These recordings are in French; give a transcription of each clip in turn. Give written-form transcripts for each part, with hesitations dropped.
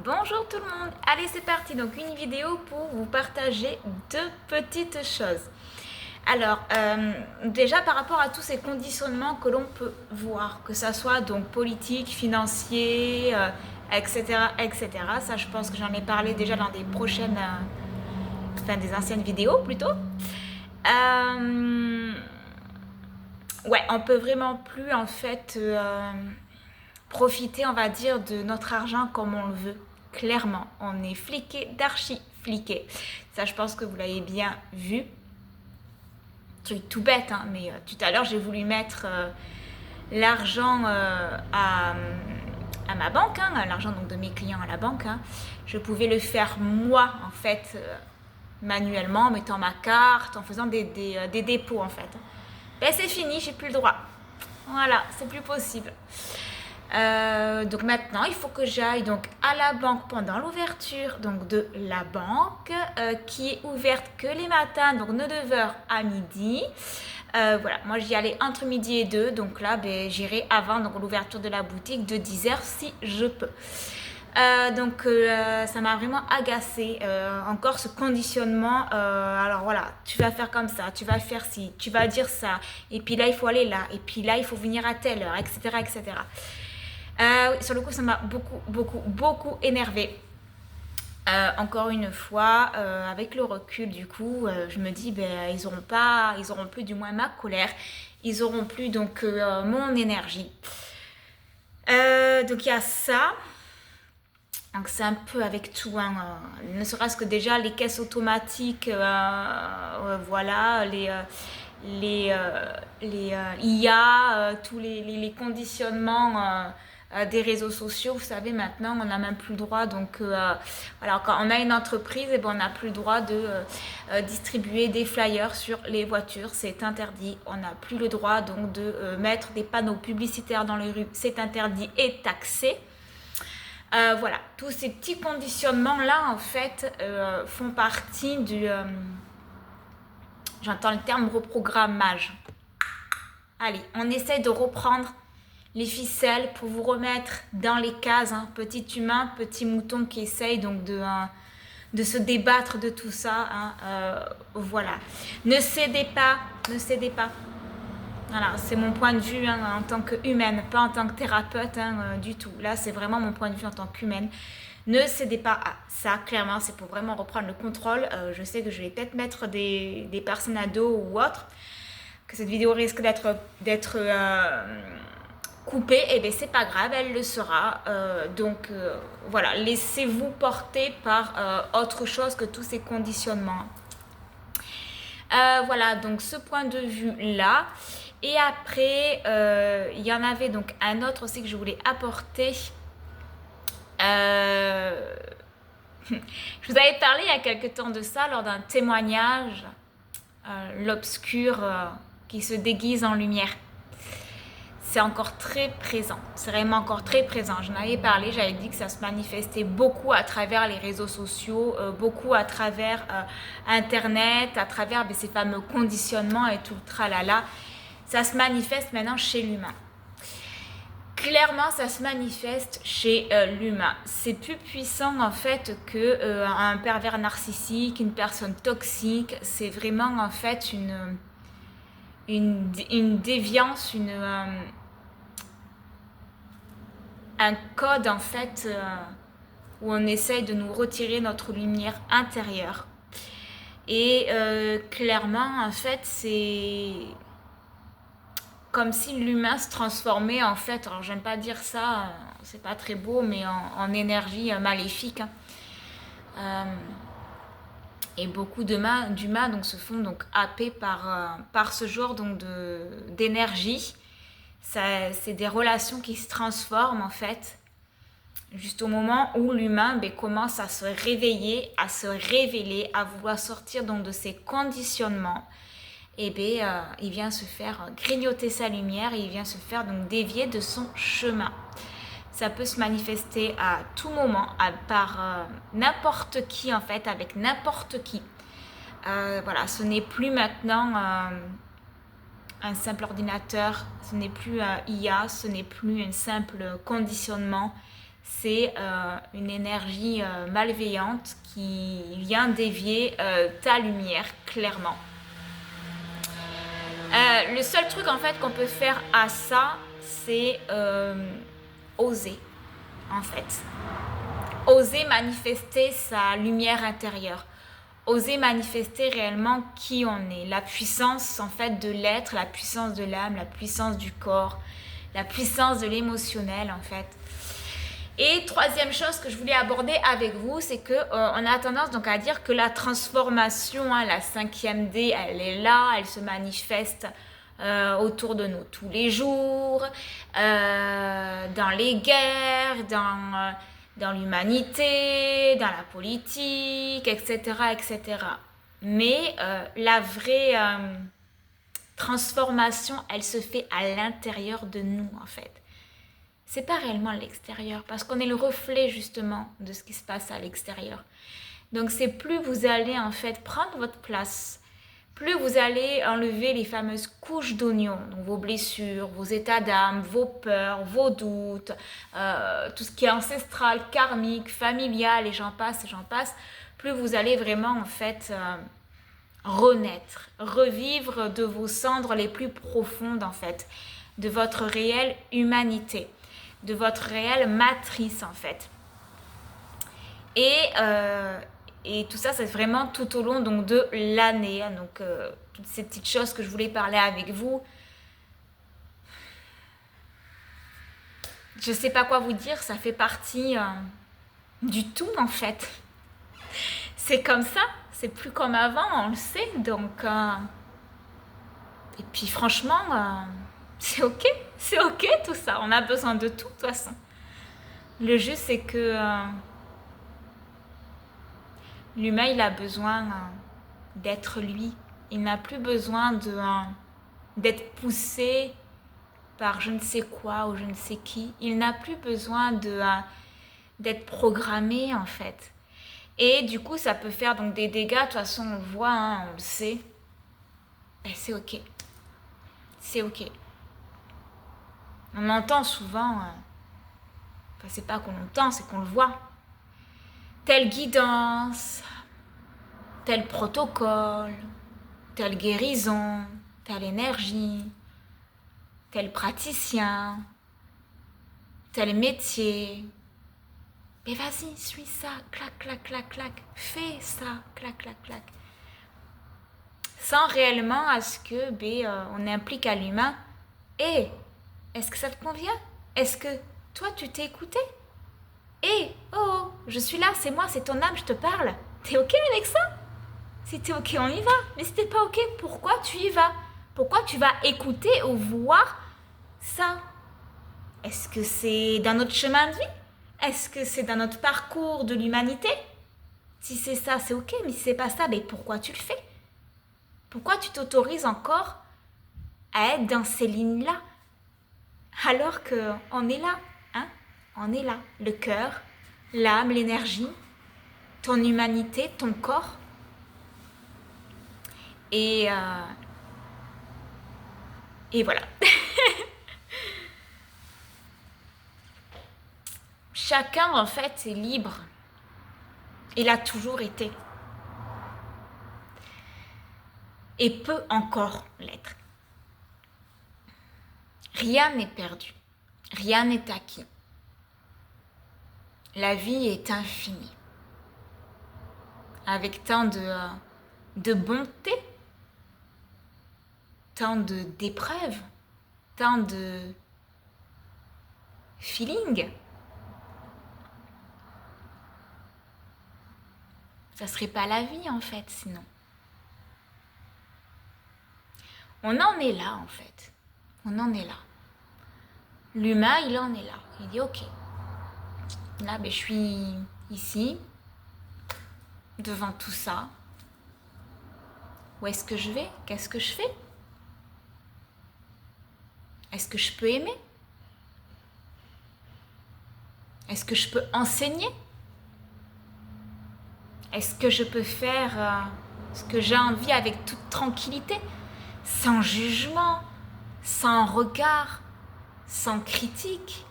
Bonjour tout le monde, allez c'est parti, donc une vidéo pour vous partager deux petites choses. Alors déjà par rapport à tous ces conditionnements que l'on peut voir, que ça soit donc politique, financier, etc., etc. Ça je pense que j'en ai parlé déjà dans des prochaines, enfin des anciennes vidéos plutôt. Ouais, on peut vraiment plus en fait profiter, on va dire, de notre argent comme on le veut. Clairement, on est fliqué, d'archi fliqué. Ça, je pense que vous l'avez bien vu. C'est tout bête, hein, mais tout à l'heure, j'ai voulu mettre l'argent à ma banque, hein, l'argent donc de mes clients à la banque. Hein. Je pouvais le faire moi, en fait, manuellement, en mettant ma carte, en faisant des dépôts, en fait. Ben, c'est fini, j'ai plus le droit. Voilà, c'est plus possible. Donc maintenant, il faut que j'aille donc à la banque pendant l'ouverture donc de la banque qui est ouverte que les matins, donc de 9h à midi. Voilà, moi j'y allais entre midi et 2, donc là ben, j'irai avant donc l'ouverture de la boutique de 10h si je peux. Ça m'a vraiment agacé encore ce conditionnement. Alors voilà, tu vas faire comme ça, tu vas faire ci, tu vas dire ça, et puis là il faut aller là, et puis là il faut venir à telle heure, etc., etc. Oui, sur le coup, ça m'a beaucoup énervé. Encore une fois, avec le recul, du coup, je me dis, ben, ils auront plus du moins ma colère, ils auront plus donc mon énergie. Donc il y a ça. Donc c'est un peu avec tout, hein, ne serait-ce que déjà les caisses automatiques, voilà, les IA, tous les conditionnements des réseaux sociaux. Vous savez, maintenant, on n'a même plus le droit. Donc, voilà, quand on a une entreprise, eh ben, on n'a plus le droit de distribuer des flyers sur les voitures. C'est interdit. On n'a plus le droit donc de mettre des panneaux publicitaires dans les rues. C'est interdit et taxé. Voilà, tous ces petits conditionnements-là, en fait, font partie du... j'entends le terme reprogrammage. Allez, on essaie de reprendre les ficelles pour vous remettre dans les cases. Hein. Petit humain, petit mouton qui essaye donc de se débattre de tout ça. Hein. Voilà. Ne cédez pas, ne cédez pas. Voilà, c'est mon point de vue hein, en tant qu'humaine, pas en tant que thérapeute hein, du tout. Là, c'est vraiment mon point de vue en tant qu'humaine. Ne cédez pas à ça, clairement, c'est pour vraiment reprendre le contrôle. Je sais que je vais peut-être mettre des personnes à dos ou autres, que cette vidéo risque d'être coupée, et bien c'est pas grave, elle le sera. Voilà, laissez-vous porter par autre chose que tous ces conditionnements. Voilà, donc ce point de vue-là. Et après, il y en avait donc un autre aussi que je voulais apporter. Je vous avais parlé il y a quelques temps de ça lors d'un témoignage, l'obscur qui se déguise en lumière. C'est encore très présent, c'est vraiment encore très présent. J'en avais parlé, j'avais dit que ça se manifestait beaucoup à travers les réseaux sociaux, beaucoup à travers Internet, à travers ces fameux conditionnements et tout le tralala. Ça se manifeste maintenant chez l'humain. Clairement, ça se manifeste chez l'humain. C'est plus puissant en fait que un pervers narcissique, une personne toxique. C'est vraiment en fait une déviance, un code en fait où on essaye de nous retirer notre lumière intérieure. Et clairement, en fait, c'est comme si l'humain se transformait en fait, alors j'aime pas dire ça, c'est pas très beau, mais en énergie maléfique. Hein. Et beaucoup d'humains donc se font donc happer par ce genre donc d'énergie. C'est des relations qui se transforment en fait, juste au moment où l'humain commence à se réveiller, à se révéler, à vouloir sortir donc de ses conditionnements. Et il vient se faire grignoter sa lumière et il vient se faire donc dévier de son chemin. Ça peut se manifester à tout moment, par n'importe qui en fait, avec n'importe qui. Voilà, ce n'est plus maintenant un simple ordinateur, ce n'est plus IA, ce n'est plus un simple conditionnement. c'est une énergie malveillante qui vient dévier ta lumière, clairement. Le seul truc en fait qu'on peut faire à ça, c'est oser, en fait. Oser manifester sa lumière intérieure. Oser manifester réellement qui on est. La puissance en fait de l'être, la puissance de l'âme, la puissance du corps, la puissance de l'émotionnel en fait. Et troisième chose que je voulais aborder avec vous, c'est que on a tendance donc à dire que la transformation, hein, la 5e D, elle est là, elle se manifeste autour de nous tous les jours, dans les guerres, dans l'humanité, dans la politique, etc., etc. Mais la vraie transformation, elle se fait à l'intérieur de nous en fait. C'est pas réellement l'extérieur, parce qu'on est le reflet justement de ce qui se passe à l'extérieur. Donc c'est plus vous allez en fait prendre votre place, plus vous allez enlever les fameuses couches d'oignon, donc vos blessures, vos états d'âme, vos peurs, vos doutes, tout ce qui est ancestral, karmique, familial, et j'en passe, plus vous allez vraiment en fait renaître, revivre de vos cendres les plus profondes en fait, de votre réelle humanité, de votre réelle matrice en fait. Et tout ça, c'est vraiment tout au long donc, de l'année. Donc, toutes ces petites choses que je voulais parler avec vous. Je ne sais pas quoi vous dire, ça fait partie du tout en fait. C'est comme ça, c'est plus comme avant, on le sait. Donc, et puis franchement, c'est ok tout ça. On a besoin de tout de toute façon. Le juste, c'est que l'humain, il a besoin d'être lui. Il n'a plus besoin d'être poussé par je ne sais quoi ou je ne sais qui. Il n'a plus besoin d'être programmé en fait. Et du coup, ça peut faire donc des dégâts. De toute façon, on le voit, hein, on le sait. Et c'est ok. C'est ok. On entend souvent, enfin c'est pas qu'on entend, c'est qu'on le voit. Telle guidance, tel protocole, telle guérison, telle énergie, tel praticien, tel métier. Mais vas-y, suis ça, clac, clac, clac, clac, fais ça, clac, clac, clac. Sans réellement à ce que on implique à l'humain. Et est-ce que ça te convient? Est-ce que toi, tu t'es écouté? Oh, je suis là, c'est moi, c'est ton âme, je te parle. T'es ok avec ça? Si t'es ok, on y va. Mais si t'es pas ok, pourquoi tu y vas? Pourquoi tu vas écouter ou voir ça? Est-ce que c'est dans notre chemin de vie? Est-ce que c'est dans notre parcours de l'humanité? Si c'est ça, c'est ok, mais si c'est pas ça, pourquoi tu le fais? Pourquoi tu t'autorises encore à être dans ces lignes-là? Alors qu'on est là, hein? On est là. Le cœur, l'âme, l'énergie, ton humanité, ton corps. Et voilà. Chacun, en fait, est libre. Il a toujours été. Et peut encore l'être. Rien n'est perdu. Rien n'est acquis. La vie est infinie. Avec tant de bonté, tant d'épreuves, tant de feeling. Ça serait pas la vie en fait sinon. On en est là en fait. On en est là. L'humain, il en est là. Il dit ok. Là, je suis ici, devant tout ça. Où est-ce que je vais? Qu'est-ce que je fais? Est-ce que je peux aimer? Est-ce que je peux enseigner? Est-ce que je peux faire ce que j'ai envie avec toute tranquillité, sans jugement, sans regard, sans critique,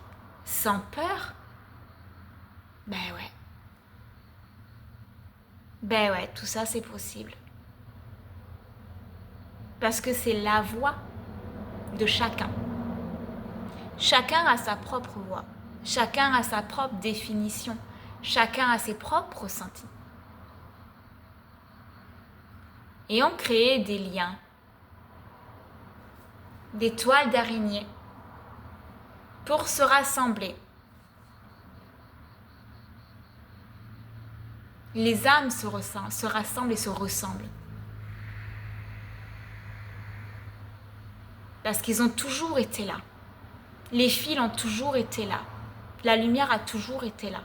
sans peur? Ben ouais. Ben ouais, tout ça c'est possible. Parce que c'est la voix de chacun. Chacun a sa propre voix. Chacun a sa propre définition. Chacun a ses propres ressentis. Et on crée des liens, des toiles d'araignée pour se rassembler. Les âmes se rassemblent et se ressemblent. Parce qu'ils ont toujours été là. Les fils ont toujours été là. La lumière a toujours été là.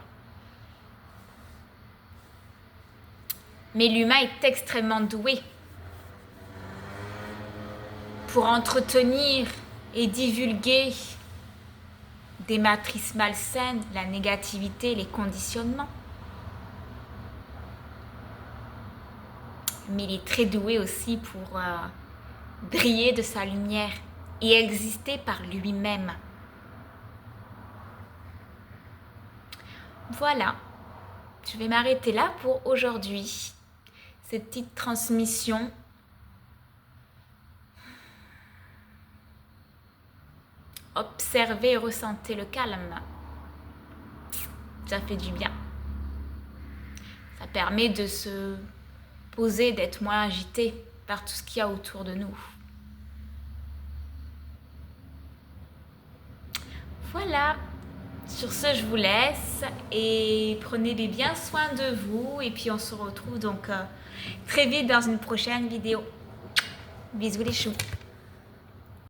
Mais l'humain est extrêmement doué pour entretenir et divulguer des matrices malsaines, la négativité, les conditionnements. Mais il est très doué aussi pour briller de sa lumière et exister par lui-même. Voilà, je vais m'arrêter là pour aujourd'hui. Cette petite transmission. Observez et ressentez le calme. Ça fait du bien. Ça permet de se poser, d'être moins agité par tout ce qu'il y a autour de nous. Voilà. Sur ce, je vous laisse et prenez bien soin de vous. Et puis, on se retrouve donc très vite dans une prochaine vidéo. Bisous les choux.